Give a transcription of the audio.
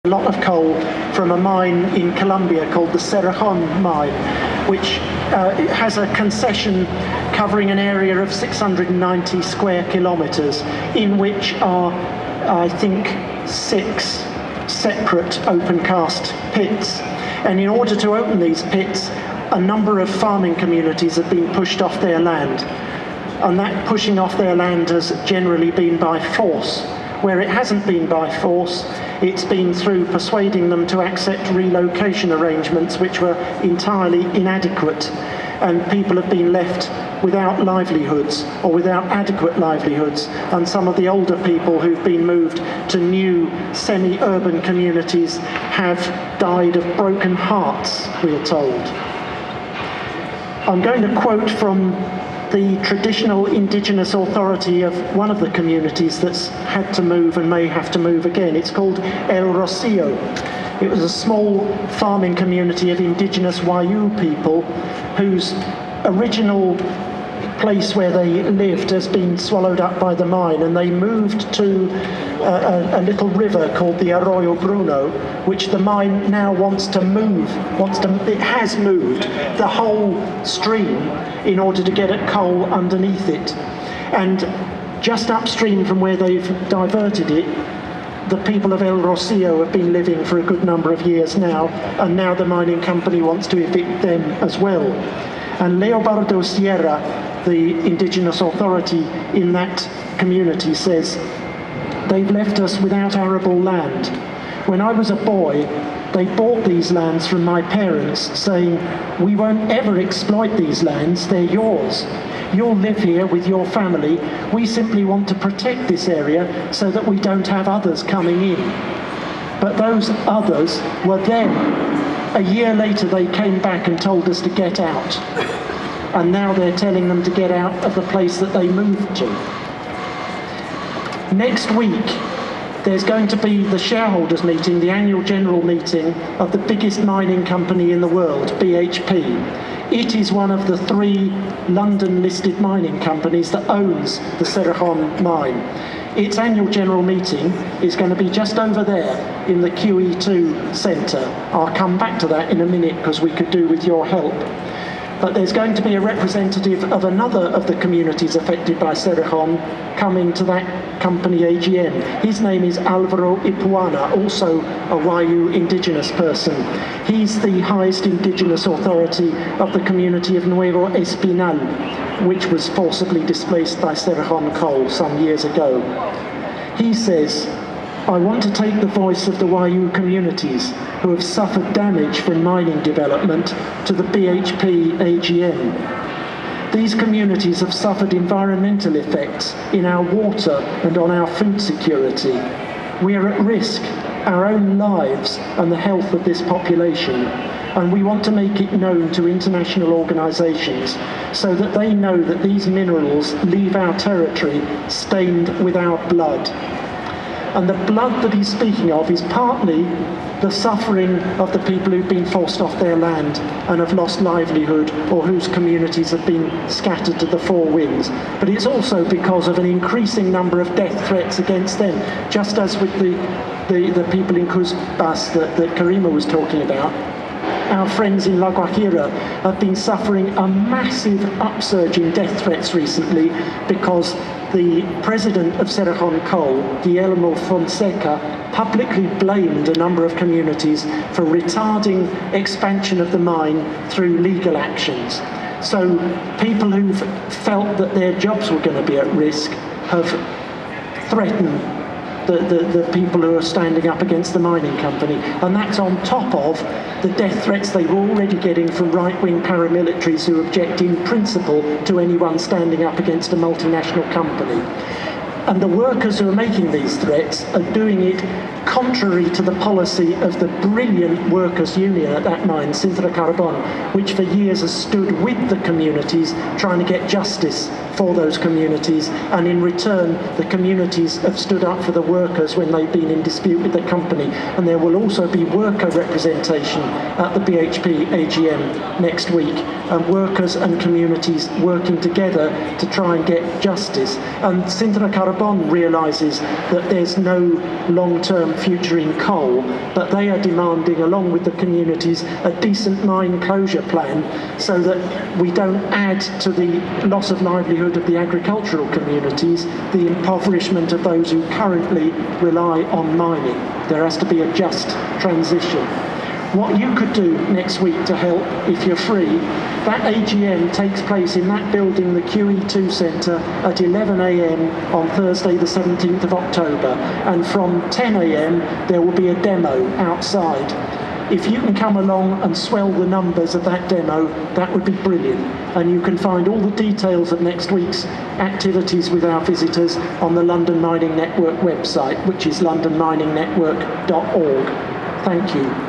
a lot of coal from a mine in Colombia called the Cerrejón mine, which it has a concession covering an area of 690 square kilometres, in which are, I think, 6 separate open cast pits. And in order to open these pits, a number of farming communities have been pushed off their land. And that pushing off their land has generally been by force. Where it hasn't been by force, it's been through persuading them to accept relocation arrangements which were entirely inadequate, and people have been left without livelihoods or without adequate livelihoods, and some of the older people who've been moved to new semi-urban communities have died of broken hearts, we are told. I'm going to quote from the traditional indigenous authority of one of the communities that's had to move and may have to move again. It's called El Rocio. It was a small farming community of indigenous Wayuu people whose original place where they lived has been swallowed up by the mine, and they moved to a little river called the Arroyo Bruno, which the mine now wants to move. It has moved the whole stream in order to get at coal underneath it. And just upstream from where they've diverted it, the people of El Rocio have been living for a good number of years now, and now the mining company wants to evict them as well. And Leobardo Sierra, the indigenous authority in that community, says, "They've left us without arable land. When I was a boy, they bought these lands from my parents, saying, 'We won't ever exploit these lands, they're yours. You'll live here with your family. We simply want to protect this area so that we don't have others coming in.' But those others were them. A year later they came back and told us to get out. And now they're telling them to get out of the place that they moved to." Next week, there's going to be the shareholders meeting, the annual general meeting of the biggest mining company in the world, BHP. It is one of the 3 London-listed mining companies that owns the Cerrejón mine. Its annual general meeting is going to be just over there in the QE2 centre. I'll come back to that in a minute because we could do with your help. But there's going to be a representative of another of the communities affected by Cerrejón coming to that company AGM. His name is Alvaro Ipuana, also a Wayuu indigenous person. He's the highest indigenous authority of the community of Nuevo Espinal, which was forcibly displaced by Cerrejón coal some years ago. He says, "I want to take the voice of the Wayuu communities who have suffered damage from mining development to the BHP AGM. These communities have suffered environmental effects in our water and on our food security. We are at risk, our own lives and the health of this population, and we want to make it known to international organisations so that they know that these minerals leave our territory stained with our blood." And the blood that he's speaking of is partly the suffering of the people who've been forced off their land and have lost livelihood, or whose communities have been scattered to the 4 winds. But it's also because of an increasing number of death threats against them, just as with the people in Cusbas that Karima was talking about. Our friends in La Guajira have been suffering a massive upsurge in death threats recently because the president of Cerrejón Coal, Guillermo Fonseca, publicly blamed a number of communities for retarding expansion of the mine through legal actions. So people who've felt that their jobs were going to be at risk have threatened the people who are standing up against the mining company. And that's on top of the death threats they were already getting from right-wing paramilitaries who object in principle to anyone standing up against a multinational company. And the workers who are making these threats are doing it contrary to the policy of the brilliant workers' union at that mine, Sintra Carbon, which for years has stood with the communities trying to get justice for those communities, and in return the communities have stood up for the workers when they've been in dispute with the company. And there will also be worker representation at the BHP AGM next week, and workers and communities working together to try and get justice. And Sintra Carbon Bon realises that there's no long-term future in coal, but they are demanding, along with the communities, a decent mine closure plan so that we don't add to the loss of livelihood of the agricultural communities, the impoverishment of those who currently rely on mining. There has to be a just transition. What you could do next week to help, if you're free, that AGM takes place in that building, the QE2 Centre, at 11 a.m. on Thursday the 17th of October. And from 10 a.m. there will be a demo outside. If you can come along and swell the numbers of that demo, that would be brilliant. And you can find all the details of next week's activities with our visitors on the London Mining Network website, which is londonminingnetwork.org. Thank you.